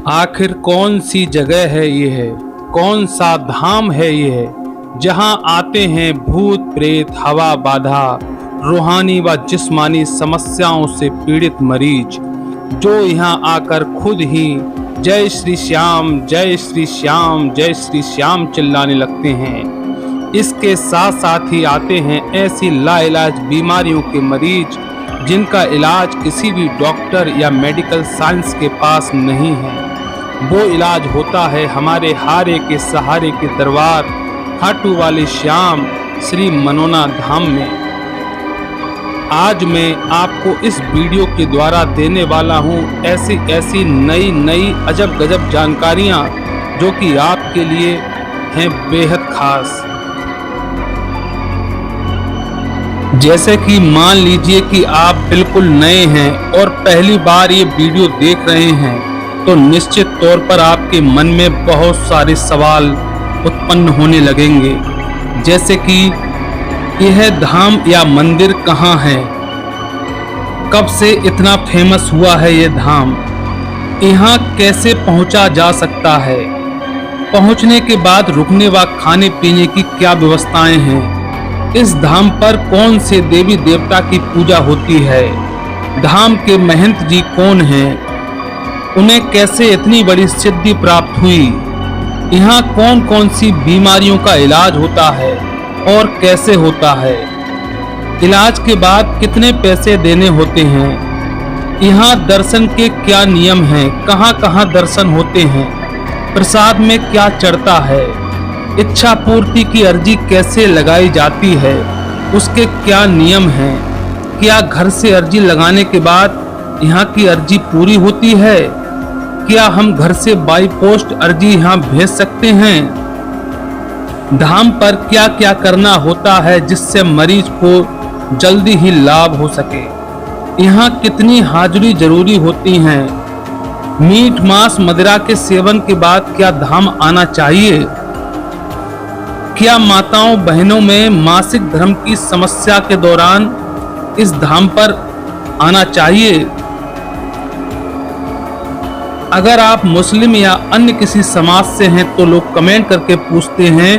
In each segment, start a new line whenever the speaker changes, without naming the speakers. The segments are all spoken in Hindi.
आखिर कौन सी जगह है ये है, कौन सा धाम है ये है, जहां आते हैं भूत प्रेत हवा बाधा रूहानी व जिस्मानी समस्याओं से पीड़ित मरीज, जो यहां आकर खुद ही जय श्री श्याम जय श्री श्याम जय श्री श्याम चिल्लाने लगते हैं। इसके साथ साथ ही आते हैं ऐसी लाइलाज बीमारियों के मरीज जिनका इलाज किसी भी डॉक्टर या मेडिकल साइंस के पास नहीं है। वो इलाज होता है हमारे हारे के सहारे के दरबार खाटू वाले श्याम श्री मनोना धाम में। आज मैं आपको इस वीडियो के द्वारा देने वाला हूँ ऐसी नई अजब गजब जानकारियाँ जो कि आपके लिए हैं बेहद खास। जैसे कि मान लीजिए कि आप बिल्कुल नए हैं और पहली बार ये वीडियो देख रहे हैं, तो निश्चित तौर पर आपके मन में बहुत सारे सवाल उत्पन्न होने लगेंगे, जैसे कि यह धाम या मंदिर कहाँ है, कब से इतना फेमस हुआ है ये धाम, यहाँ कैसे पहुँचा जा सकता है, पहुँचने के बाद रुकने व खाने पीने की क्या व्यवस्थाएं हैं, इस धाम पर कौन से देवी देवता की पूजा होती है, धाम के महंत जी कौन हैं, उन्हें कैसे इतनी बड़ी सिद्धि प्राप्त हुई, यहाँ कौन कौन सी बीमारियों का इलाज होता है और कैसे होता है, इलाज के बाद कितने पैसे देने होते हैं, यहाँ दर्शन के क्या नियम हैं, कहाँ कहाँ दर्शन होते हैं, प्रसाद में क्या चढ़ता है, इच्छा पूर्ति की अर्जी कैसे लगाई जाती है, उसके क्या नियम हैं, क्या घर से अर्जी लगाने के बाद यहाँ की अर्जी पूरी होती है, क्या हम घर से बाई पोस्ट अर्जी यहाँ भेज सकते हैं, धाम पर क्या क्या करना होता है जिससे मरीज को जल्दी ही लाभ हो सके, यहाँ कितनी हाजिरी जरूरी होती हैं, मीट मांस मदिरा के सेवन के बाद क्या धाम आना चाहिए, क्या माताओं बहनों में मासिक धर्म की समस्या के दौरान इस धाम पर आना चाहिए। अगर आप मुस्लिम या अन्य किसी समाज से हैं तो लोग कमेंट करके पूछते हैं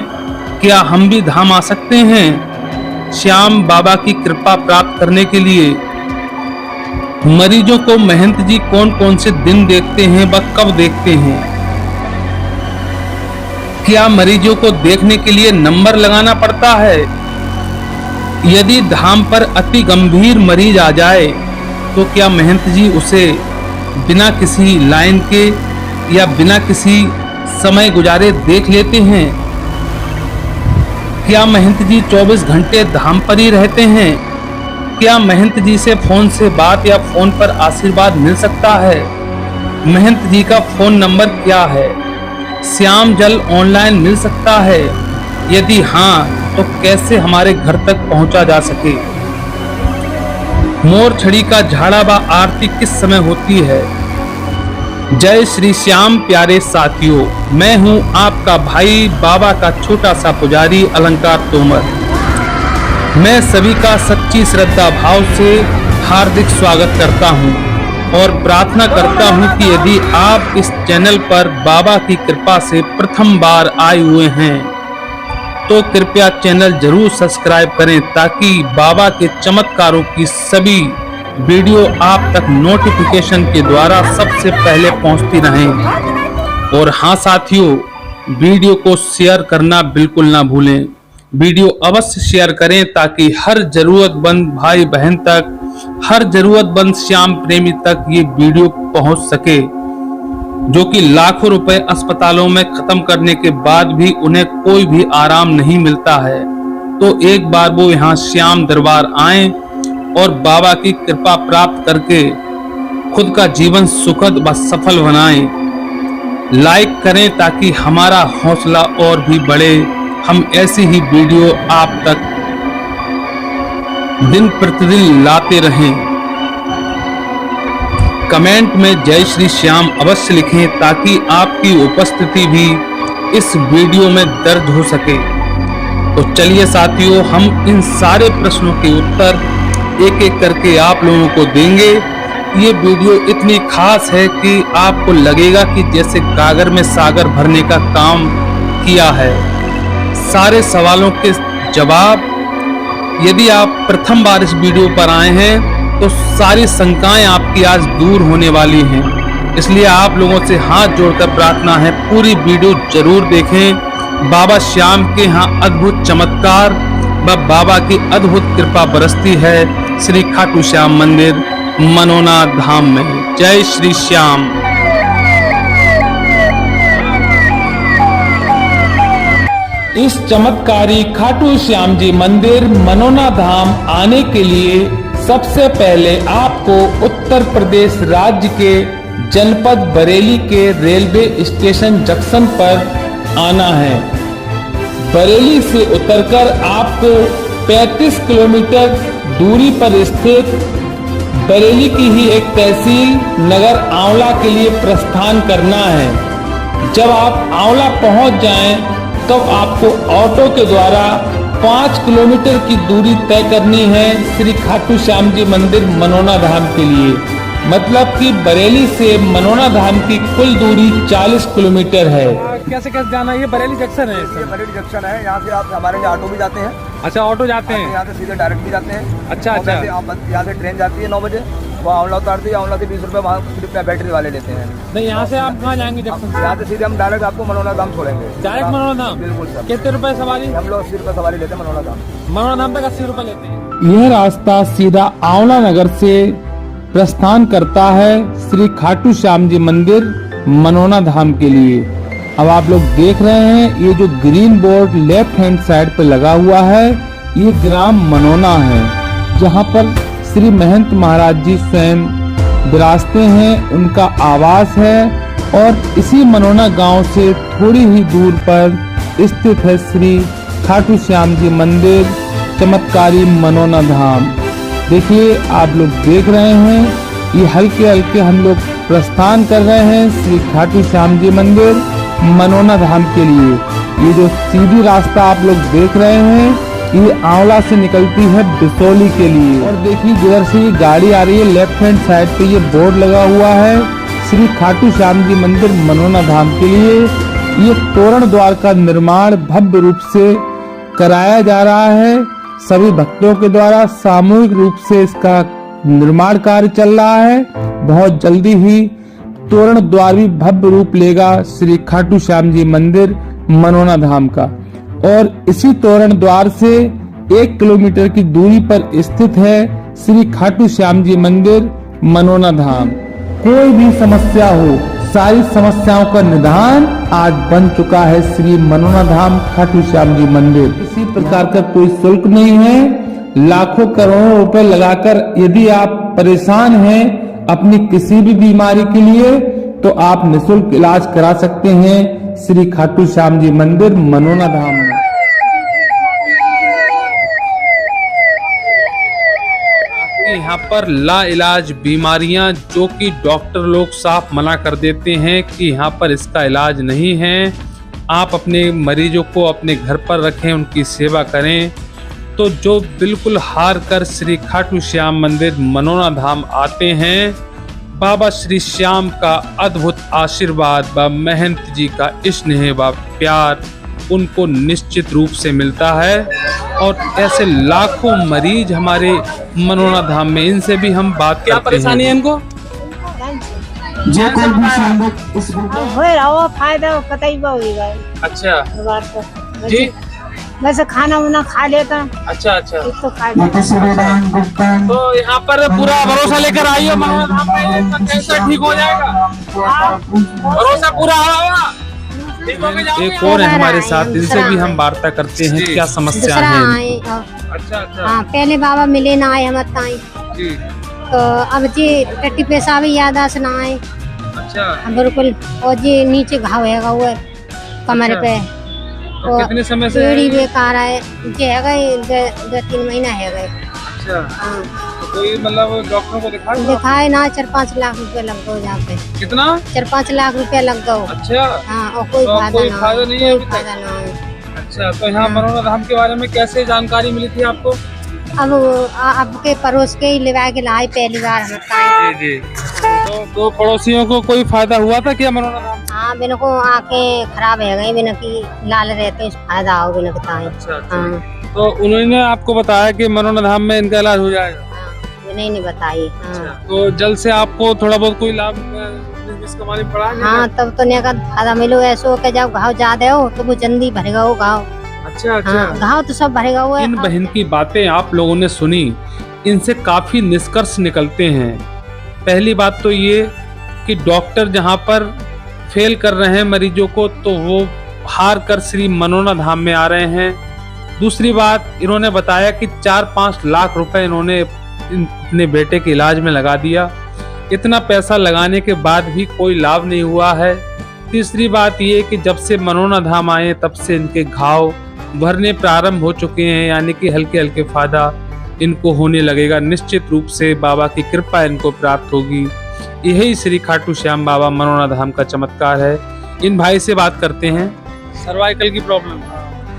क्या हम भी धाम आ सकते हैं श्याम बाबा की कृपा प्राप्त करने के लिए। मरीजों को महंत जी कौन कौन से दिन देखते हैं व कब देखते हैं, क्या मरीजों को देखने के लिए नंबर लगाना पड़ता है, यदि धाम पर अति गंभीर मरीज आ जाए तो क्या महंत जी उसे बिना किसी लाइन के या बिना किसी समय गुजारे देख लेते हैं, क्या महंत जी 24 घंटे धाम पर ही रहते हैं, क्या महंत जी से फोन से बात या फोन पर आशीर्वाद मिल सकता है, महंत जी का फोन नंबर क्या है, श्याम जल ऑनलाइन मिल सकता है, यदि हाँ तो कैसे हमारे घर तक पहुंचा जा सके, मोर छड़ी का झाड़ा व आरती किस समय होती है। जय श्री श्याम प्यारे साथियों, मैं हूं आपका भाई बाबा का छोटा सा पुजारी अलंकार तोमर। मैं सभी का सच्ची श्रद्धा भाव से हार्दिक स्वागत करता हूं और प्रार्थना करता हूं कि यदि आप इस चैनल पर बाबा की कृपा से प्रथम बार आए हुए हैं तो कृपया चैनल जरूर सब्सक्राइब करें ताकि बाबा के चमत्कारों की सभी वीडियो आप तक नोटिफिकेशन के द्वारा सबसे पहले पहुंचती रहें। और हाँ साथियों, वीडियो को शेयर करना बिल्कुल ना भूलें, वीडियो अवश्य शेयर करें ताकि हर जरूरतमंद भाई बहन तक, हर जरूरतमंद श्याम प्रेमी तक ये वीडियो पहुंच सके, जो कि लाखों रुपए अस्पतालों में खत्म करने के बाद भी उन्हें कोई भी आराम नहीं मिलता है। तो एक बार वो यहाँ श्याम दरबार आएं और बाबा की कृपा प्राप्त करके खुद का जीवन सुखद व सफल बनाएं। लाइक करें ताकि हमारा हौसला और भी बढ़े, हम ऐसी ही वीडियो आप तक दिन प्रतिदिन लाते रहें। कमेंट में जय श्री श्याम अवश्य लिखें ताकि आपकी उपस्थिति भी इस वीडियो में दर्ज हो सके। तो चलिए साथियों, हम इन सारे प्रश्नों के उत्तर एक एक करके आप लोगों को देंगे ये वीडियो इतनी खास है कि आपको लगेगा कि जैसे गागर में सागर भरने का काम किया है। सारे सवालों के जवाब, यदि आप प्रथम बार इस वीडियो पर आए हैं तो सारी शंकाएं आपकी आज दूर होने वाली हैं। इसलिए आप लोगों से हाथ जोड़कर प्रार्थना है, पूरी वीडियो जरूर देखें। बाबा श्याम के यहाँ अद्भुत चमत्कार व बाबा की अद्भुत कृपा बरसती है श्री खाटू श्याम मंदिर मनोना धाम में। जय श्री श्याम। इस चमत्कारी खाटू श्याम जी मंदिर मनोना धाम आने के लिए सबसे पहले आपको उत्तर प्रदेश राज्य के जनपद बरेली के रेलवे स्टेशन जंक्शन पर आना है। बरेली से उतरकर आपको 35 किलोमीटर दूरी पर स्थित बरेली की ही एक तहसील नगर आंवला के लिए प्रस्थान करना है। जब आप आंवला पहुंच जाएं, तब आपको ऑटो के द्वारा 5 किलोमीटर की दूरी तय करनी है श्री खाटू श्याम जी मंदिर मनोना धाम के लिए। मतलब कि बरेली से मनोना धाम की कुल दूरी 40 किलोमीटर है।
कैसे जाना है? ये बरेली जंक्शन है।
ये बरेली जंक्शन है। यहाँ से आप हमारे लिए ऑटो भी जाते हैं।
अच्छा, ऑटो जाते हैं।
यहाँ से सीधे डायरेक्ट भी जाते हैं।
अच्छा।
यहाँ से ट्रेन जाती है 9 बजे, वो आंवला उतारती है। आंवला से 20 रुपए वहाँ सिर्फ बैटरी वाले लेते हैं।
नहीं, यहाँ से आप कहाँ जाएंगे जंक्शन से?
यहाँ से सीधे हम डायरेक्ट आपको मनोना धाम छोड़ेंगे।
डायरेक्ट मनोना धाम?
बिल्कुल सर।
कितने रुपए सवारी?
हम लोग 80 रुपए सवारी लेते हैं मनोना धाम।
मनोना धाम तक 80 रुपए लेते हैं।
यह रास्ता सीधा आंवला नगर से प्रस्थान करता है श्री खाटू श्याम जी मंदिर मनोना धाम के लिए। अब आप लोग देख रहे हैं, ये जो green board left hand side पे लगा हुआ है, ये ग्राम मनोना है, जहाँ पर श्री महंत महाराज जी स्वयं विराजते हैं, उनका आवास है। और इसी मनोना गांव से थोड़ी ही दूर पर स्थित है श्री खाटू श्याम जी मंदिर चमत्कारी मनोना धाम। देखिए, आप लोग देख रहे हैं, ये हल्के हल्के हम लोग प्रस्थान कर रहे हैं श्री खाटू श्याम जी मंदिर मनोना धाम के लिए। ये जो सीधी रास्ता आप लोग देख रहे हैं, ये आंवला से निकलती है बिसौली के लिए। और देखिए, जिधर से ये गाड़ी आ रही है लेफ्ट हैंड साइड पे ये बोर्ड लगा हुआ है श्री खाटू श्याम जी मंदिर मनोना धाम के लिए। ये तोरण द्वार का निर्माण भव्य रूप से कराया जा रहा है। सभी भक्तों के द्वारा सामूहिक रूप से इसका निर्माण कार्य चल रहा है। बहुत जल्दी ही तोरण द्वार भी भव्य रूप लेगा श्री खाटू श्याम जी मंदिर मनोना धाम का। और इसी तोरण द्वार से 1 किलोमीटर की दूरी पर स्थित है श्री खाटू श्याम जी मंदिर मनोना धाम। कोई भी समस्या हो, सारी समस्याओं का निदान आज बन चुका है श्री मनोना धाम खाटू श्याम जी मंदिर। किसी प्रकार का कोई शुल्क नहीं है। लाखों करोड़ों रुपए लगाकर यदि आप परेशान हैं अपनी किसी भी बीमारी के लिए, तो आप निःशुल्क इलाज करा सकते हैं श्री खाटू श्याम जी मंदिर मनोना धाम में। यहाँ पर लाइलाज बीमारियां, जो कि डॉक्टर लोग साफ मना कर देते हैं कि यहाँ पर इसका इलाज नहीं है, आप अपने मरीजों को अपने घर पर रखें, उनकी सेवा करें। तो जो बिल्कुल हार कर श्री खाटू श्याम मंदिर मनोना धाम आते हैं, बाबा श्री श्याम का अद्भुत आशीर्वाद व महंत जी का स्नेह व प्यार उनको निश्चित रूप से मिलता है। और ऐसे लाखों मरीज हमारे मनोना धाम में, इनसे भी हम बात करते हैं। क्या परेशानी है इनको?
जो कोई भी हो रहा फायदा पता ही होगा।
अच्छा जी,
वैसे खाना वाना खा लेता।
अच्छा।
तो फायदा।
तो यहाँ पर पूरा भरोसा लेकर आइए मनोना धाम में, कैंसर ठीक हो जाएगा। भरोसा पूरा होगा।
एक और है हमारे साथ, इनसे भी हम वार्ता करते हैं, क्या समस्या है।
अच्छा।
हाँ, पहले बाबा मिले ना आए हम जी, तो अब जी टट्टी पेशाब यादाश्त ना आए।
अच्छा।
बिल्कुल। और जी नीचे घाव है वो कमर पे।
तो कितने समय से
पेड़ी बेकार है जी, है 2-3 महीना है गए।
अच्छा। तो कोई मतलब डॉक्टर को
दिखाए ना, 4-5 लाख रुपए लग गए यहाँ पे।
कितना?
4-5 लाख रुपए लग गए।
अच्छा।
हाँ, और कोई फायदा नहीं है।
अच्छा, तो यहाँ मनोना धाम के बारे में कैसे जानकारी मिली थी आपको?
अब आपके पड़ोस के ही लिवा के लाए पहली बार हम ताई।
जी जी। तो पड़ोसियों को कोई फायदा हुआ था क्या मनोना धाम?
हाँ बिन को आंखें खराब है गई बिन की लाल रहते हैं, फायदा हो बिन के ताई।
अच्छा।
हाँ
तो उन्होंने आपको बताया कि मनोना धाम में इनका इलाज हो जाएगा?
बिन नहीं बताई। हाँ
तो जल्द से आपको थोड़ा बहुत कोई लाभ इसका मालूम पड़ा?
हाँ तब तो नहीं का फायदा मिलो। ऐसो के जब घाव ज्यादा हो तो वो जल्दी भरेगा वो घाव।
अच्छा अच्छा।
हाँ घाव तो सब भरेगा वो।
इन बहन की बातें आप लोगों ने सुनी, इनसे काफी निष्कर्ष निकलते हैं। पहली बात तो ये कि डॉक्टर जहां पर फेल कर रहे हैं मरीजों को, तो वो हार कर श्री मनोना धाम में आ रहे हैं। दूसरी बात, इन्होंने बताया कि 4-5 लाख रुपए इन्होंने अपने बेटे के इलाज में लगा दिया। इतना पैसा लगाने के बाद भी कोई लाभ नहीं हुआ है। तीसरी बात ये कि जब से मनोना धाम आए तब से इनके घाव भरने प्रारंभ हो चुके हैं, यानी कि हल्के हल्के फायदा इनको होने लगेगा। निश्चित रूप से बाबा की कृपा इनको प्राप्त होगी। यही श्री खाटू श्याम बाबा मनोना धाम का चमत्कार है। इन भाई से बात करते हैं। सर्वाइकल की प्रॉब्लम,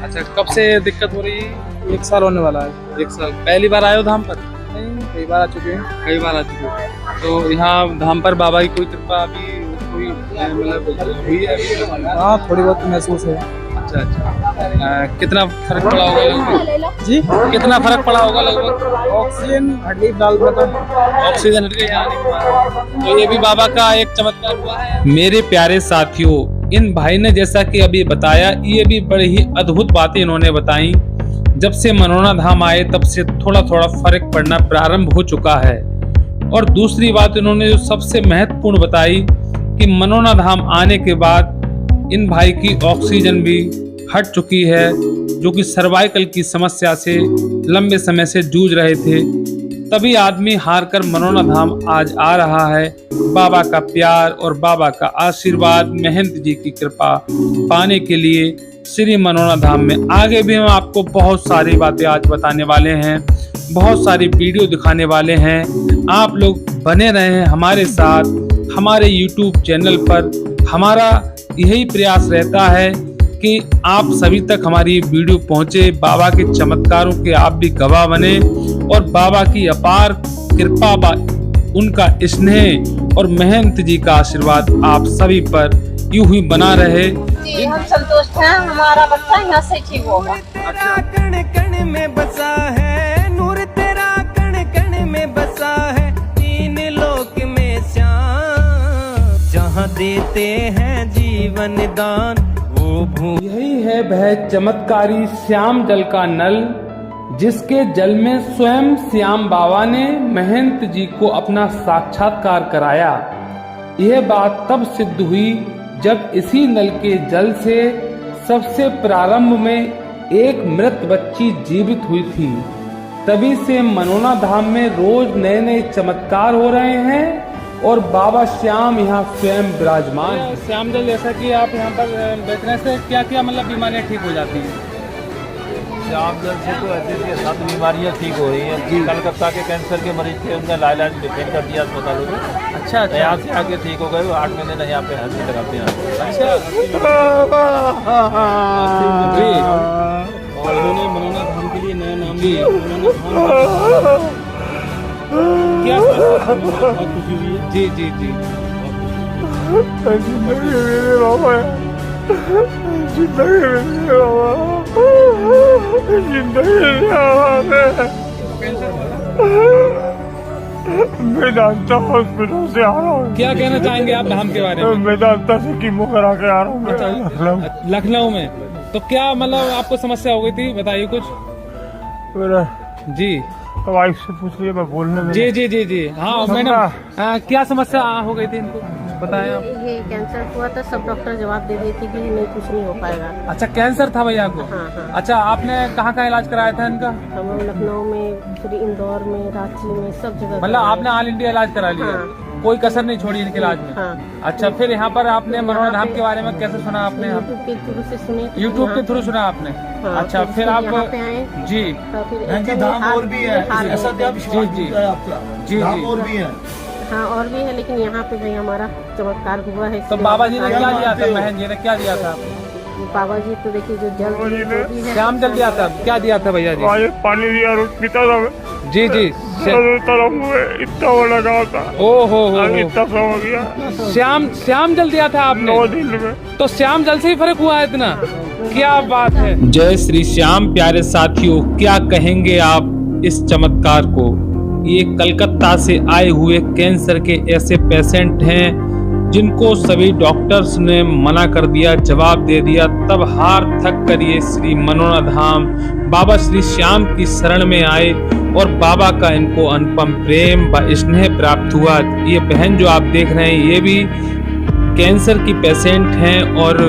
अच्छा कब से दिक्कत हो रही है?
1 साल होने वाला है।
1 साल। पहली बार आए हो धाम पर?
नहीं, कई बार आ चुके हैं।
कई बार आ चुके हो। तो यहाँ धाम पर बाबा की कोई कृपा अभी कोई मतलब हुई है अभी?
हाँ थोड़ी बहुत महसूस है।
अच्छा अच्छा। कितना फर्क पड़ा होगा लगभग?
जी
कितना फर्क पड़ा होगा लगभग?
ऑक्सीजन हड्डी डाल रहा था।
ऑक्सीजन हट गई यहाँ आने के बाद। तो ये भी बाबा का एक चमत्कार हुआ है। मेरे प्यारे साथियों, इन भाई ने जैसा कि अभी बताया, ये भी बड़ी ही अद्भुत बातें इन्होंने बताई। जब से मनोना धाम आए तब से थोड़ा थोड़ा फर्क पड़ना प्रारंभ हो चुका है। और दूसरी बात इन्होंने जो सबसे महत्वपूर्ण बताई कि मनोना धाम आने के बाद इन भाई की ऑक्सीजन भी हट चुकी है, जो कि सर्वाइकल की समस्या से लंबे समय से जूझ रहे थे। तभी आदमी हार कर मनोना धाम आज आ रहा है। बाबा का प्यार और बाबा का आशीर्वाद, महंत जी की कृपा पाने के लिए श्री मनोना धाम में। आगे भी हम आपको बहुत सारी बातें आज बताने वाले हैं, बहुत सारी वीडियो दिखाने वाले हैं। आप लोग बने रहे हैं हमारे साथ। हमारे YouTube चैनल पर हमारा यही प्रयास रहता है कि आप सभी तक हमारी वीडियो पहुंचे, बाबा के चमत्कारों के आप भी गवाह बने और बाबा की अपार कृपा, उनका स्नेह और महंत जी का आशीर्वाद आप सभी पर यूं ही बना रहे।
जी हम संतुष्ट हैं, हमारा बच्चा यहाँ से ठीक होगा।
तेरा कण कण में बसा है नूर, तेरा कण कण में बसा है, तीन लोक में श्याम, जहाँ देते हैं जीवन दान वो भू।
यही है वह चमत्कारी श्याम जल का नल, जिसके जल में स्वयं श्याम बाबा ने महंत जी को अपना साक्षात्कार कराया। यह बात तब सिद्ध हुई जब इसी नल के जल से सबसे प्रारंभ में एक मृत बच्ची जीवित हुई थी। तभी से मनोना धाम में रोज नए नए चमत्कार हो रहे हैं और बाबा श्याम यहाँ स्वयं विराजमान है। श्याम जल जैसा कि आप यहाँ पर बैठने से क्या क्या मतलब बीमारियाँ ठीक हो जाती हैं?
श्याम जल से तो ऐसे के 7 बीमारियाँ ठीक हो रही हैं। कलकत्ता के कैंसर के मरीज थे, उनका इलाज डिपेंड कर दिया अस्पतालों में।
अच्छा अच्छा।
यहाँ से आके ठीक हो गए, 8 महीने यहाँ पे हंसी लगाते हैं।
अच्छा जी। और उन्होंने मनोना धाम के लिए नया नाम लिया, मनोना धाम। क्या बहुत खुशी हुई है। जी जी जी।
वेदांता हॉस्पिटल से आ रहा हूँ।
क्या कहना चाहेंगे आप धाम के बारे में?
वेदांता से कीमो करा के आ रहा हूँ।
लखनऊ में। तो क्या मतलब आपको समस्या हो गई थी, बताइए कुछ।
मेरा
जी
वाइफ से पूछ लिया, मैं बोलने में।
जी जी जी जी। हाँ मैडम, क्या समस्या हो गई थी इनको, बताएं आप।
ये कैंसर हुआ था, सब डॉक्टर जवाब दे रही थी कि नहीं कुछ नहीं हो पाएगा।
अच्छा कैंसर था भैया को?
हाँ हाँ।
अच्छा आपने कहाँ कहाँ इलाज कराया था इनका?
हम लखनऊ में, फिर इंदौर में, रांची में, सब जगह।
मतलब आपने ऑल इंडिया इलाज करा लिया?
हाँ।
कोई कसर नहीं छोड़ी इनके इलाज में?
हाँ।
अच्छा फिर यहाँ पर आपने मनोना धाम के बारे में कैसे सुना आपने?
यूट्यूब के थ्रू से सुने।
यूट्यूब के थ्रू सुना आपने?
हाँ,
अच्छा फिर आप
यहाँ पे आए
जी
तो फिर
धाम और भी है, ऐसा क्या विश्वास
जी जी जी
धाम
जी।
और भी है।
हाँ और भी है, लेकिन यहाँ पे भाई हमारा चमत्कार हुआ है।
तो बाबा जी ने क्या दिया था, बहन जी ने क्या दिया था आपको?
बाबा जी तो देखिए जो जल
बाबा जी ने
भी है।
श्याम जल दिया था, क्या दिया था भैया जी?
आज पानी दिया, रोज पीता था मैं।
जी जी।
तरफ में इतना वो लगा था,
ओ हो
अब इतना सा हो गया।
श्याम जल दिया था आपने?
9 दिन में।
तो श्याम जल से ही फर्क हुआ है इतना? क्या बात है।
जय श्री श्याम। प्यारे साथियों, क्या कहेंगे आप इस चमत्कार को? ये कलकत्ता से आए हुए कैंसर के ऐसे पेशेंट हैं जिनको सभी डॉक्टर्स ने मना कर दिया, जवाब दे दिया, तब हार थक कर ये श्री मनोना धाम बाबा श्री श्याम की शरण में आए और बाबा का इनको अनुपम प्रेम व स्नेह प्राप्त हुआ। ये बहन जो आप देख रहे हैं ये भी कैंसर की पेशेंट हैं और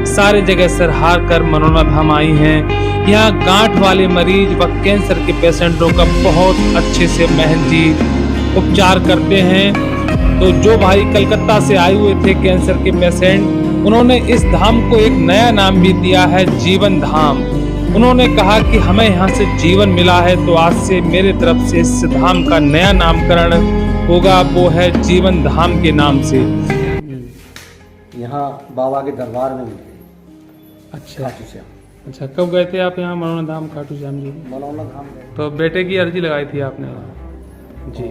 सारे जगह सर हार कर मनोना धाम आई हैं। यहाँ गांठ वाले मरीज व कैंसर के पेशेंटों का बहुत अच्छे से महन जी उपचार करते हैं। तो जो भाई कलकत्ता से आए हुए थे कैंसर के पेशेंट, उन्होंने इस धाम को एक नया नाम भी दिया है, जीवन धाम। उन्होंने कहा कि हमें यहाँ से जीवन मिला है, तो आज से मेरे तरफ से इस धाम का नया नामकरण होगा, वो है जीवन धाम के नाम से।
यहाँ बाबा के दरबार में मिले।
अच्छा अच्छा, कब गए थे आप यहाँ मनोना धाम खाटू श्याम जी?
मनोना धाम गए।
तो बेटे की अर्जी लगाई थी आपने? जी।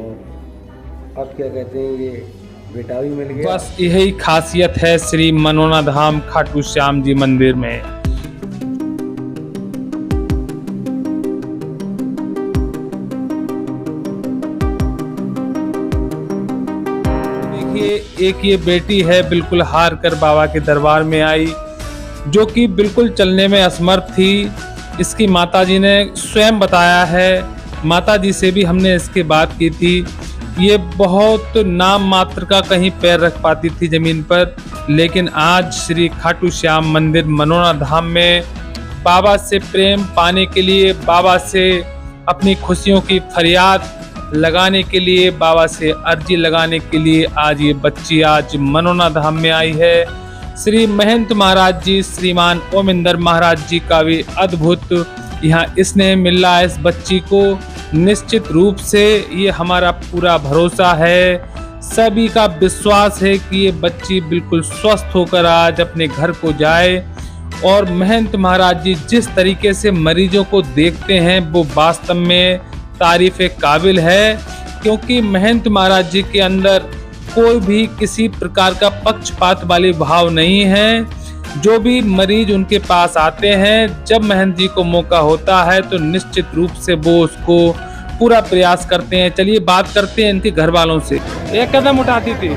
अब क्या कहते हैं, ये बेटा भी मिल गया।
बस यही खासियत है श्री मनोना धाम खाटू श्याम जी मंदिर में। देखिए, एक ये बेटी है बिल्कुल हार कर बाबा के दरबार में आई, जो कि बिल्कुल चलने में असमर्थ थी। इसकी माताजी ने स्वयं बताया है, माताजी से भी हमने इसके बात की थी, ये बहुत नाम मात्र का कहीं पैर रख पाती थी जमीन पर, लेकिन आज श्री खाटू श्याम मंदिर मनोना धाम में बाबा से प्रेम पाने के लिए, बाबा से अपनी खुशियों की फरियाद लगाने के लिए, बाबा से अर्जी लगाने के लिए आज ये बच्ची आज मनोना धाम में आई है। श्री महंत महाराज जी, श्रीमान ओमिंदर महाराज जी का भी अद्भुत यहाँ स्नेह मिल रहा है इस बच्ची को। निश्चित रूप से ये हमारा पूरा भरोसा है, सभी का विश्वास है कि ये बच्ची बिल्कुल स्वस्थ होकर आज अपने घर को जाए। और महंत महाराज जी जिस तरीके से मरीजों को देखते हैं वो वास्तव में तारीफ काबिल है, क्योंकि महंत महाराज जी के अंदर कोई भी किसी प्रकार का पक्षपात वाले भाव नहीं है। जो भी मरीज उनके पास आते हैं, जब महंत जी को मौका होता है तो निश्चित रूप से वो उसको पूरा प्रयास करते हैं। चलिए बात करते हैं इनके घर वालों से। एक कदम उठाती थी?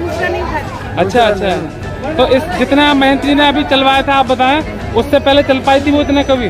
अच्छा अच्छा। तो इस जितना महंत जी ने अभी चलवाया था आप बताएं, उससे पहले चल पाई थी वो इतने कभी?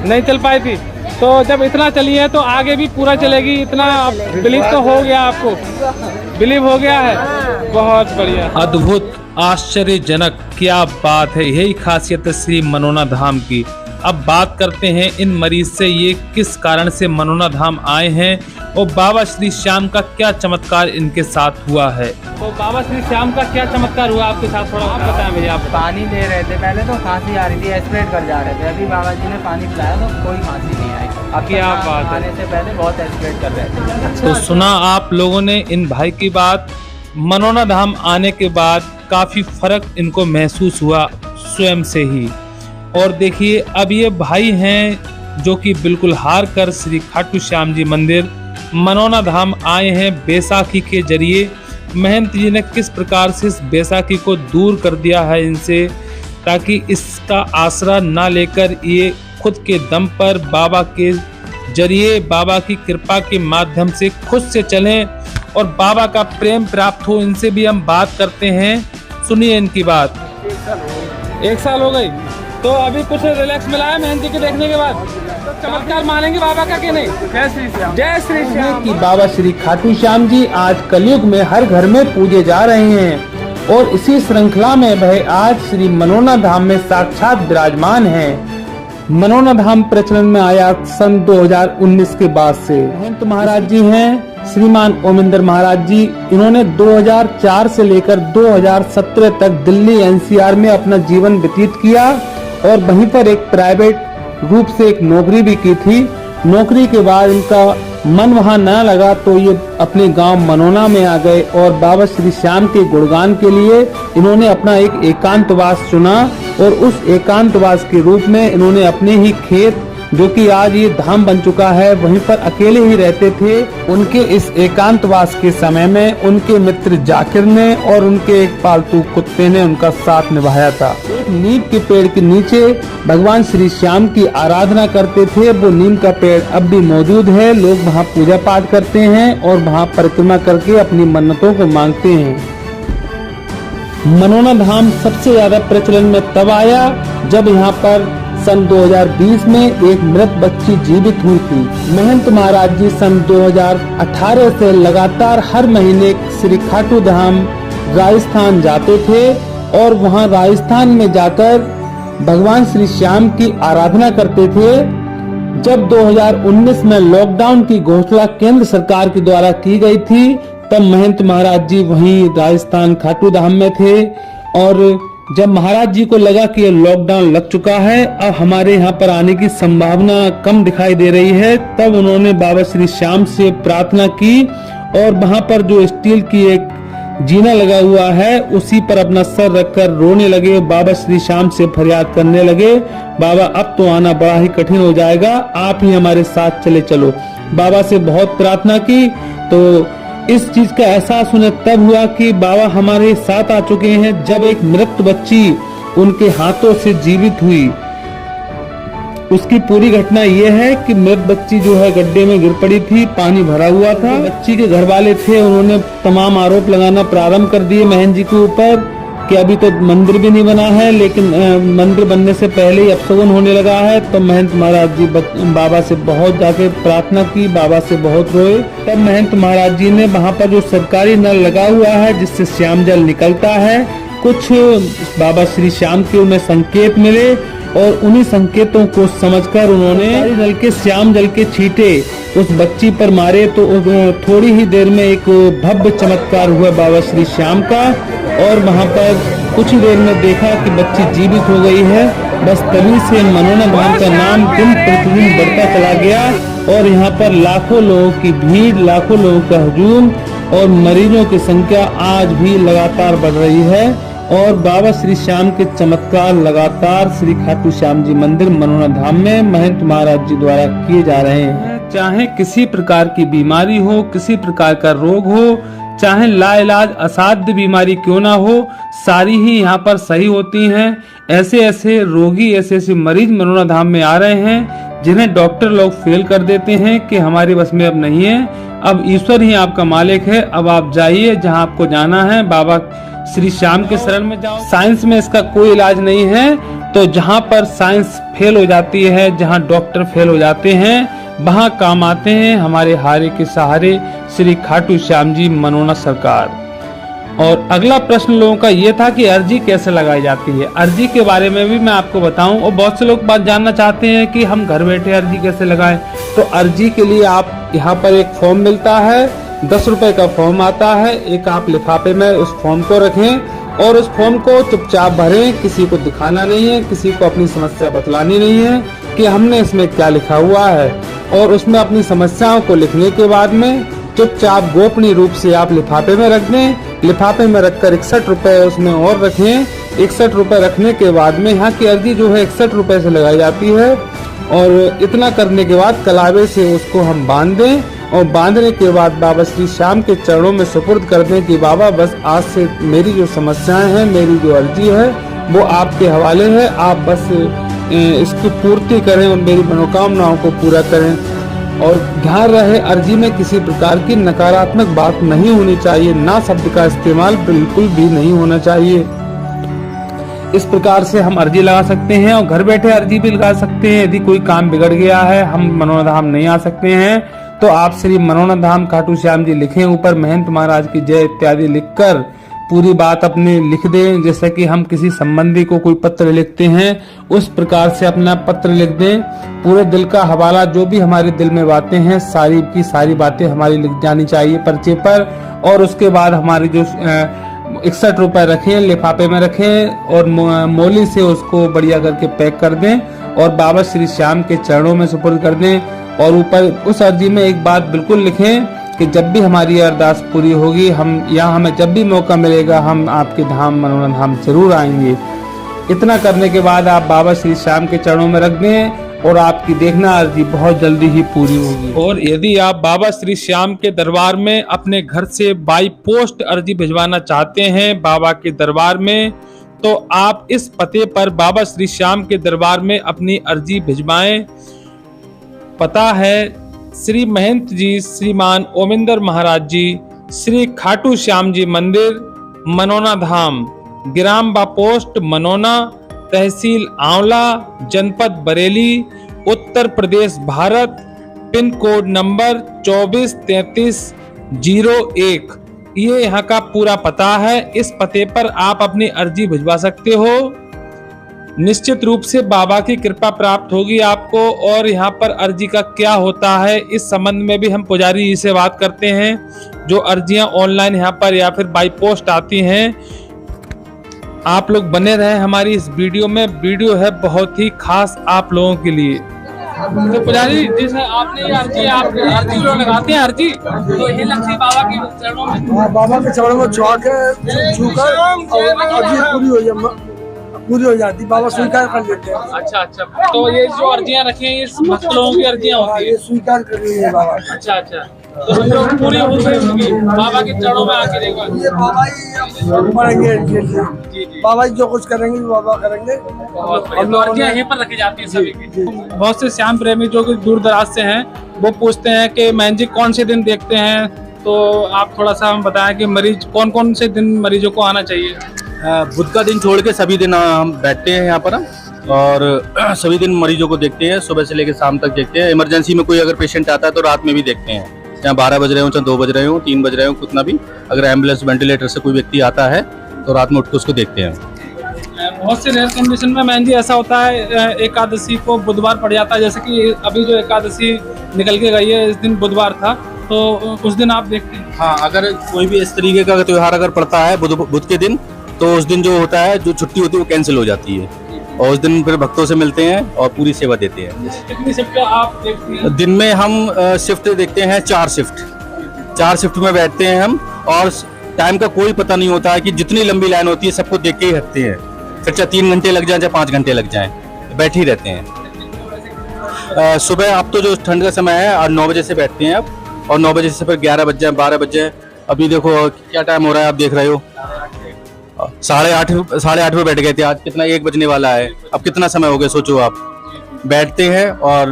नहीं चल पाई थी। तो जब इतना चली है तो आगे भी पूरा चलेगी, इतना बिलीव तो हो गया आपको? बिलीव हो गया है, बहुत बढ़िया, अद्भुत, आश्चर्यजनक, क्या बात है। यही खासियत है श्री मनोना धाम की। अब बात करते हैं इन मरीज से, ये किस कारण से मनोना धाम आए हैं और बाबा श्री श्याम का क्या चमत्कार इनके साथ हुआ है। तो बाबा श्री श्याम का क्या चमत्कार हुआ आपके साथ, थोड़ा आप बताएं भैया। आप
पानी दे रहे थे, पहले तो खांसी आ रही थी, एस्पिरेट कर जा रहे थे, अभी बाबा जी ने पानी पिलाया तो कोई खांसी नहीं आई। अब
क्या बात है,
आने से पहले बहुत एस्पिरेट कर रहे थे।
तो सुना आप लोगों ने इन भाई की बात। मनोना धाम आने के बाद काफी फर्क इनको महसूस हुआ स्वयं से ही। और देखिए अब ये भाई हैं जो कि बिल्कुल हार कर श्री खाटू श्याम जी मंदिर मनोना धाम आए हैं बैसाखी के जरिए। महंत जी ने किस प्रकार से इस बैसाखी को दूर कर दिया है इनसे, ताकि इसका आसरा ना लेकर ये खुद के दम पर बाबा के जरिए, बाबा की कृपा के माध्यम से खुद से चलें और बाबा का प्रेम प्राप्त हो। इनसे भी हम बात करते हैं, सुनिए इनकी बात। 1 साल हो गई, तो अभी कुछ रिलैक्स मिला है महंत जी के देखने के बाद? तो चमत्कार मानेंगे बाबा का कि नहीं? जय श्री श्याम। जय श्री श्याम।
कि बाबा श्री खाटू श्याम जी आज कलयुग में हर घर में पूजे जा रहे हैं और इसी श्रृंखला में वह आज श्री मनोना धाम में साक्षात विराजमान हैं। मनोना धाम प्रचलन में आया सन 2019 के बाद से। महंत महाराज जी हैं श्रीमान ओमिंदर महाराज जी, इन्होंने 2004 से लेकर 2017 तक दिल्ली एनसीआर में अपना जीवन व्यतीत किया और वहीं पर एक प्राइवेट रूप से एक नौकरी भी की थी। नौकरी के बाद इनका मन वहां न लगा तो ये अपने गांव मनोना में आ गए और बाबा श्री श्याम के गुणगान के लिए इन्होंने अपना एक एकांतवास चुना और उस एकांतवास के रूप में इन्होंने अपने ही खेत, जो कि आज ये धाम बन चुका है, वहीं पर अकेले ही रहते थे। उनके इस एकांतवास के समय में उनके मित्र जाकिर ने और उनके एक पालतू कुत्ते ने उनका साथ निभाया था। एक नीम के पेड़ के नीचे भगवान श्री श्याम की आराधना करते थे। वो नीम का पेड़ अब भी मौजूद है। लोग वहाँ पूजा पाठ करते हैं और वहाँ परिक्रमा करके अपनी मन्नतों को मांगते हैं। मनोना धाम सबसे ज्यादा प्रचलन में तब आया जब यहाँ पर सन 2020 में एक मृत बच्ची जीवित हुई थी। महंत महाराज जी सन 2018 से लगातार हर महीने श्री खाटू धाम राजस्थान जाते थे और वहां राजस्थान में जाकर भगवान श्री श्याम की आराधना करते थे। जब 2019 में लॉकडाउन की घोषणा केंद्र सरकार के द्वारा की गई थी, तब महंत महाराज जी वहीं राजस्थान खाटू धाम में थे और जब महाराज जी को लगा कि लॉकडाउन लग चुका है, अब हमारे यहाँ पर आने की संभावना कम दिखाई दे रही है, तब उन्होंने बाबा श्री श्याम से प्रार्थना की और वहाँ पर जो स्टील की एक जीना लगा हुआ है उसी पर अपना सर रखकर रोने लगे। बाबा श्री श्याम से फरियाद करने लगे, बाबा अब तो आना बड़ा ही कठिन हो जाएगा, आप ही हमारे साथ चले चलो। बाबा से बहुत प्रार्थना की तो इस चीज का एहसास उन्हें तब हुआ कि बाबा हमारे साथ आ चुके हैं। जब एक मृत बच्ची उनके हाथों से जीवित हुई, उसकी पूरी घटना ये है कि मृत बच्ची जो है गड्ढे में गिर पड़ी थी, पानी भरा हुआ था। बच्ची के घर वाले थे, उन्होंने तमाम आरोप लगाना प्रारंभ कर दिए महंत जी के ऊपर कि अभी तो मंदिर भी नहीं बना है, लेकिन मंदिर बनने से पहले ही अपशगुन होने लगा है। तो महंत महाराज जी बाबा से बहुत जाके प्रार्थना की, बाबा से बहुत रोए। तब महंत महाराज जी ने वहाँ पर जो सरकारी नल लगा हुआ है जिससे श्याम जल निकलता है, कुछ बाबा श्री श्याम के उन्हें संकेत मिले और उन्हीं संकेतों को समझकर उन्होंने नल के श्याम जल के छींटे उस बच्ची पर मारे। तो थोड़ी ही देर में एक भव्य चमत्कार हुआ बाबा श्री श्याम का और वहाँ पर कुछ ही देर में देखा कि बच्ची जीवित हो गई है। बस तभी से मनोना धाम का नाम दिन प्रतिदिन बढ़ता चला गया और यहाँ पर लाखों लोगों की भीड़, लाखों लोगों का हुजूम और मरीजों की संख्या आज भी लगातार बढ़ रही है। और बाबा श्री श्याम के चमत्कार लगातार श्री खाटू श्याम जी मंदिर मनोना धाम में महंत महाराज जी द्वारा किए जा रहे हैं। चाहे किसी प्रकार की बीमारी हो, किसी प्रकार का रोग हो, चाहे लाइलाज असाध्य बीमारी क्यों ना हो, सारी ही यहाँ पर सही होती हैं। ऐसे ऐसे रोगी, ऐसे ऐसे मरीज मनोना धाम में आ रहे हैं जिन्हें डॉक्टर लोग फेल कर देते हैं कि हमारे बस में अब नहीं है, अब ईश्वर ही आपका मालिक है, अब आप जाइए जहाँ आपको जाना है, बाबा श्री श्याम के शरण में जाओ। साइंस में इसका कोई इलाज नहीं है। तो जहाँ पर साइंस फेल हो जाती है, जहाँ डॉक्टर फेल हो जाते हैं, वहाँ काम आते हैं हमारे हारे के सहारे श्री खाटू श्याम जी मनोना सरकार। और अगला प्रश्न लोगों का ये था कि अर्जी कैसे लगाई जाती है। अर्जी के बारे में भी मैं आपको बताऊं और बहुत से लोग बात जानना चाहते हैं कि हम घर बैठे अर्जी कैसे लगाएं। तो अर्जी के लिए आप यहाँ पर एक फॉर्म मिलता है, 10 रुपए का फॉर्म आता है, एक आप लिफाफे में उस फॉर्म को रखें और उस फॉर्म को चुपचाप भरें। किसी को दिखाना नहीं है, किसी को अपनी समस्या बतलानी नहीं है कि हमने इसमें क्या लिखा हुआ है। और उसमें अपनी समस्याओं को लिखने के बाद में चुपचाप गोपनीय रूप से आप लिफाफे में रख दें। लिफाफे में रखकर 61 रुपए उसमें और रखें। 61 रुपए रखने के बाद में यहाँ की अर्जी जो है 61 रुपए से लगाई जाती है। और इतना करने के बाद कलावे से उसको हम बांध दें और बांधने के बाद बाबा श्री श्याम के चरणों में सुपुर्द कर दें कि बाबा बस आज से मेरी जो समस्याएं हैं, मेरी जो अर्जी है वो आपके हवाले है, आप बस इसकी पूर्ति करें और मेरी मनोकामनाओं को पूरा करें। और ध्यान रहे अर्जी में किसी प्रकार की नकारात्मक बात नहीं होनी चाहिए, ना शब्द का इस्तेमाल बिल्कुल भी नहीं होना चाहिए। इस प्रकार से हम अर्जी लगा सकते हैं और घर बैठे अर्जी भी लगा सकते हैं। यदि कोई काम बिगड़ गया है, हम मनोना धाम नहीं आ सकते हैं, तो आप श्री मनोना धाम खाटू श्याम जी लिखें, ऊपर महंत महाराज की जय इत्यादि लिखकर पूरी बात अपने लिख दें। जैसे कि हम किसी संबंधी को कोई पत्र लिखते हैं, उस प्रकार से अपना पत्र लिख दें। पूरे दिल का हवाला, जो भी हमारे दिल में बातें हैं, सारी की सारी बातें हमारी लिख जानी चाहिए पर्चे पर। और उसके बाद हमारी जो 61 रुपए रखें, लिफाफे में रखें और मोली से उसको बढ़िया करके पैक कर दें और बाबा श्री श्याम के चरणों में सुपुर्द कर दें। और ऊपर उस अर्जी में एक बात बिल्कुल लिखें कि जब भी हमारी अरदास पूरी होगी, हम यहाँ हमें जब भी मौका मिलेगा, हम आपके धाम मनोना धाम जरूर आएंगे। इतना करने के बाद आप बाबा श्री श्याम के चरणों में रख दें और आपकी देखना अर्जी बहुत जल्दी ही पूरी होगी।
और यदि आप बाबा श्री श्याम के दरबार में अपने घर से बाई पोस्ट अर्जी भिजवाना चाहते हैं बाबा के दरबार में, तो आप इस पते पर बाबा श्री श्याम के दरबार में अपनी अर्जी भिजवाएं। पता है श्री महंत जी श्रीमान ओमिंदर महाराज जी, श्री खाटू श्याम जी मंदिर, मनोना धाम, ग्राम बा पोस्ट मनोना, तहसील आंवला, जनपद Bareilly, Uttar Pradesh Bharat, pin code number 243301। ये यहाँ का पूरा पता है। इस पते पर आप अपनी अर्जी भिजवा सकते हो। निश्चित रूप से बाबा की कृपा प्राप्त होगी आपको। और यहाँ पर अर्जी का क्या होता है इस संबंध में भी हम पुजारी जी से बात करते हैं। जो अर्जियां ऑनलाइन यहाँ पर या फिर बाई पोस्ट आती हैं, आप लोग बने रहे हमारी इस वीडियो में। वीडियो है बहुत ही खास आप लोगों के लिए। तो पुजारी जैसे आपने ये अर्जी, आप अर्जी जो लगाते हैं अर्जी, तो ये लक्ष्मी बाबा के चरणों में,
बाबा के चरणों में छुआ के छूकर अर्जी पूरी हो जाती, बाबा स्वीकार कर लेते हैं।
अच्छा अच्छा, तो ये जो अर्जियां रखी हैं ये भक्त लोगों की अर्जियां होती है,
ये स्वीकार कर रही है बाबा।
अच्छा अच्छा, तो हम लोग पूरी हो गई बाबा के चरणों में आके देखो।
ये बाबा ही करेंगे, बाबा जो कुछ करेंगे बाबा करेंगे।
हम लोग अर्जियां यहीं पर रखी जाती है सभी की। बहुत से श्याम प्रेमी जो कि दूर दराज से हैं वो पूछते हैं कि मैन जी कौन से दिन देखते हैं, तो आप थोड़ा सा हम बताएं कि मरीज कौन कौन से दिन मरीजों को आना चाहिए।
बुध का दिन छोड़ के सभी दिन हम बैठते हैं यहाँ पर और सभी दिन मरीजों को देखते हैं, सुबह से लेकर शाम तक देखते हैं। इमरजेंसी में कोई अगर पेशेंट आता है तो रात में भी देखते हैं, चाहे 12 बज रहे हो, चाहे 2 बज रहे हो, 3 बज रहे हो, कितना भी। अगर एम्बुलेंस वेंटिलेटर से कोई व्यक्ति आता है तो रात में उठ के उसको देखते हैं।
बहुत से रेयर कंडीशन में मैन जी ऐसा होता है एकादशी को बुधवार पड़ जाता है, जैसे कि अभी जो एकादशी निकल के गई है इस दिन बुधवार था, तो उस दिन आप देखते हैं।
हाँ, अगर कोई भी इस तरीके का त्योहार अगर पड़ता है बुध के दिन, तो उस दिन जो होता है, जो छुट्टी होती है वो कैंसिल हो जाती है और उस दिन फिर भक्तों से मिलते हैं और पूरी सेवा देते हैं।
कितनी शिफ्ट आप देखते हैं?
दिन में हम शिफ्ट देखते हैं 4 शिफ्ट में बैठते हैं हम, और टाइम का कोई पता नहीं होता है कि जितनी लंबी लाइन होती है सबको देख के ही हटते हैं। फिर चाहे 3 घंटे लग जाए चाहे 5 घंटे लग जाए, बैठे ही रहते हैं। सुबह अब तो जो ठंड का समय है 9 बजे से बैठते हैं अब, और 9 बजे से फिर 11 बज जाए, 12 बज जाए। अभी देखो क्या टाइम हो रहा है, आप देख रहे हो 8:30 पे बैठ गए थे, आज कितना 1 बजने वाला है। अब कितना समय हो गया सोचो आप। बैठते हैं और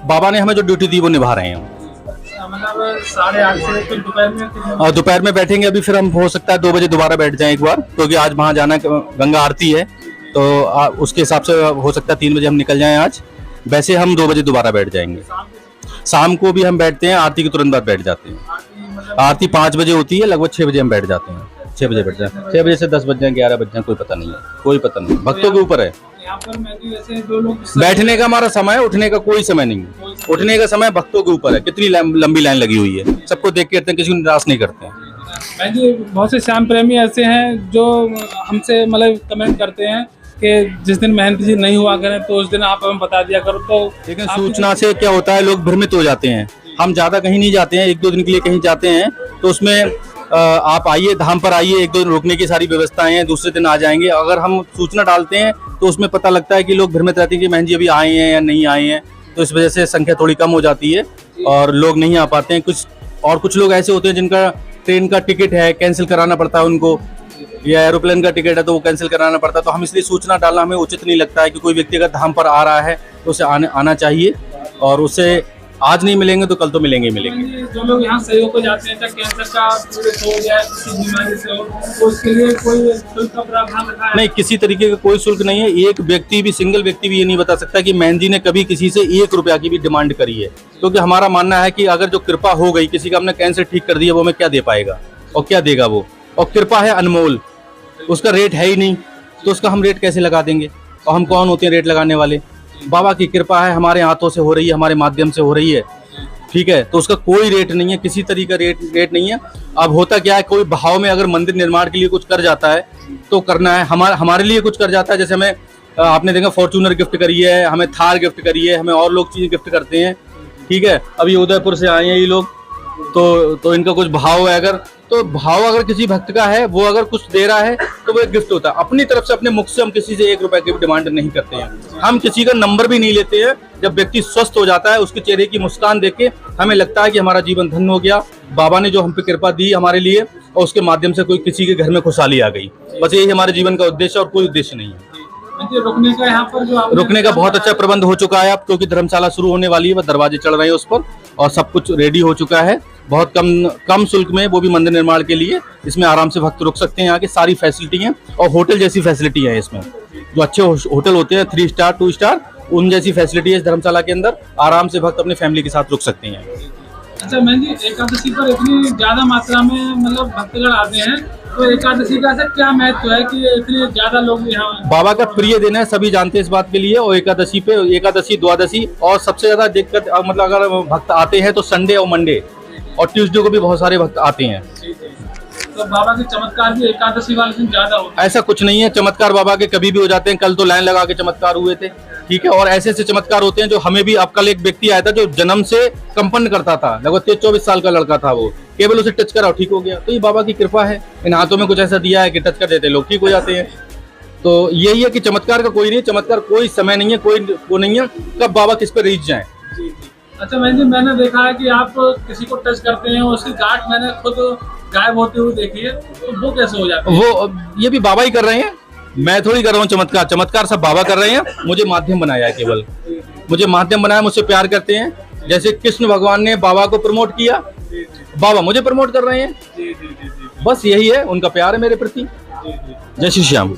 बाबा ने हमें जो ड्यूटी दी वो निभा रहे हैं।
मतलब 8:30 से फिर दोपहर में,
और दोपहर में बैठेंगे। अभी फिर हम हो सकता है 2 बजे दोबारा बैठ जाएं एक बार, क्योंकि आज वहाँ जाना, गंगा आरती है, तो उसके हिसाब से हो सकता है 3 बजे हम निकल जाएं आज। वैसे हम 2 बजे दोबारा बैठ जाएंगे। शाम को भी हम बैठते हैं, आरती के तुरंत बाद बैठ जाते हैं। आरती 5 बजे होती है, लगभग 6 बजे हम बैठ जाते हैं। 6 बजे बैठ जाए, 6 बजे से 10 बज जाए, 11 बज जाए, कोई पता नहीं है, कोई पता नहीं, भक्तों के ऊपर है।
यहाँ पर मैं भी वैसे 2 लोग
बैठने का हमारा समय, उठने का कोई समय नहीं है। उठने का समय भक्तों के ऊपर है, कितनी लंबी लाइन लगी हुई है, सबको देख के किसी को निराश नहीं करते हैं।
मैं जी बहुत से श्याम प्रेमी ऐसे हैं जो हमसे मतलब कमेंट करते हैं कि जिस दिन महंत जी नहीं हुआ करें तो उस दिन आप हमें बता दिया करो। तो
लेकिन सूचना से क्या होता है, लोग भ्रमित हो जाते हैं। हम ज्यादा कहीं नहीं जाते हैं, 1-2 दिन के लिए कहीं जाते हैं तो उसमें आप आइए, धाम पर आइए, 1-2 दिन रुकने की सारी व्यवस्थाएं हैं, दूसरे दिन आ जाएंगे। अगर हम सूचना डालते हैं तो उसमें पता लगता है कि लोग भ्रमित रहते हैं कि महंत जी अभी आए हैं या नहीं आए हैं, तो इस वजह से संख्या थोड़ी कम हो जाती है और लोग नहीं आ पाते हैं। कुछ लोग ऐसे होते हैं जिनका ट्रेन का टिकट है, कैंसिल कराना पड़ता है उनको, या एरोप्लेन का टिकट है तो वो कैंसिल कराना पड़ता है। तो हम इसलिए सूचना डालना हमें उचित नहीं लगता है कि कोई व्यक्ति अगर धाम पर आ रहा है तो उसे आना चाहिए, और उसे आज नहीं मिलेंगे तो कल तो मिलेंगे।
जो लोग यहाँ सहयोग को जाते हैं, कैंसर का पीड़ित हो या किसी बीमारी से हो, तो उसके लिए कोई शुल्क का प्रावधान रखा है?
नहीं, किसी तरीके का कोई शुल्क नहीं है। एक व्यक्ति भी, सिंगल व्यक्ति भी ये नहीं बता सकता कि महंत जी ने कभी किसी से 1 रुपया की भी डिमांड करी है, क्योंकि हमारा मानना है कि अगर जो कृपा हो गई, किसी का हमने कैंसर ठीक कर दिया, वो हमें क्या दे पाएगा और क्या देगा वो। और कृपा है अनमोल, उसका रेट है ही नहीं, तो उसका हम रेट कैसे लगा देंगे, और हम कौन होते हैं रेट लगाने वाले। बाबा की कृपा है, हमारे हाथों से हो रही है, हमारे माध्यम से हो रही है, ठीक है, तो उसका कोई रेट नहीं है, किसी तरीके का रेट नहीं है। अब होता क्या है, कोई भाव में अगर मंदिर निर्माण के लिए कुछ कर जाता है तो करना है, हमारे लिए कुछ कर जाता है। जैसे हमें आपने देखा फॉर्च्यूनर गिफ्ट करी है, हमें थार गिफ्ट करी है, हमें और लोग चीज़ गिफ्ट करते हैं, ठीक है। अब ये उदयपुर से आए हैं ये लोग, तो इनका कुछ भाव है, अगर तो भाव अगर किसी भक्त का है, वो अगर कुछ दे रहा है तो वो एक गिफ्ट होता है। अपनी तरफ से अपने मुख से हम किसी से 1 रुपए की भी डिमांड नहीं करते हैं। हम किसी का नंबर भी नहीं लेते हैं। जब व्यक्ति स्वस्थ हो जाता है, उसके चेहरे की मुस्कान देख के हमें लगता है कि हमारा जीवन धन्य हो गया, बाबा ने जो हम पे कृपा दी हमारे लिए, और उसके माध्यम से कोई किसी के घर में खुशहाली आ गई। बस यही हमारे जीवन का उद्देश्य और कोई उद्देश्य नहीं है।
रुकने का यहाँ पर जो
रुकने का बहुत अच्छा प्रबंध हो चुका है अब, क्योंकि धर्मशाला शुरू होने वाली है, बस दरवाजे चढ़ रहे हैं उस पर, और सब कुछ रेडी हो चुका है। बहुत कम शुल्क में, वो भी मंदिर निर्माण के लिए। इसमें आराम से भक्त रुक सकते हैं। यहाँ की सारी फैसिलिटी है और होटल जैसी फैसिलिटी है इसमें। जो अच्छे होटल होते हैं 3 स्टार 2 स्टार, उन जैसी फैसिलिटी है इस धर्मशाला के अंदर। आराम से भक्त अपनी फैमिली के साथ रुक सकते हैं।
अच्छा मैम जी, एकादशी पर इतनी ज्यादा मात्रा में मतलब भक्तगण आते हैं, तो एकादशी का ऐसा क्या महत्व है कि इतने ज्यादा लोग यहाँ?
बाबा का प्रिय दिन है, सभी जानते हैं इस बात के लिए। और एकादशी पे, एकादशी, द्वादशी, और सबसे ज्यादा दिक्कत मतलब अगर भक्त आते हैं तो संडे और मंडे और ट्यूसडे को भी बहुत सारे भक्त आते हैं।
तो बाबा के चमत्कार भी एकादशी वाले दिन ज्यादा होते हैं?
ऐसा कुछ नहीं है, चमत्कार बाबा के कभी भी हो जाते हैं। कल तो लाइन लगा के चमत्कार हुए थे, ठीक है। और ऐसे ऐसे चमत्कार होते हैं जो हमें भी, अब कल एक व्यक्ति आया था जो जन्म से कंपन करता था, लगभग 23-24 साल का लड़का था, वो केवल उसे टच करा ठीक हो गया। तो ये बाबा की कृपा है। इन हाथों में कुछ ऐसा दिया है कि टच कर देते लोग ठीक हो जाते हैं। तो यही है कि चमत्कार का कोई नहीं, चमत्कार कोई समय नहीं है, कोई वो नहीं है कब बाबा किस पे रीच जाए।
अच्छा मैंने देखा है कि आप किसी को टच करते हैं, उसकी गांठ मैंने खुद गायब होते हुए देखी है, तो वो कैसे हो जाता है?
वो ये भी बाबा ही कर रहे हैं, मैं थोड़ी कर रहा हूँ चमत्कार। चमत्कार सब बाबा कर रहे हैं, मुझे माध्यम बनाया है केवल। मुझे माध्यम बनाया, मुझसे प्यार करते हैं। जैसे कृष्ण भगवान ने बाबा को प्रमोट किया, बाबा मुझे प्रमोट कर रहे हैं। बस यही है, उनका प्यार है मेरे प्रति। जय श्री श्याम।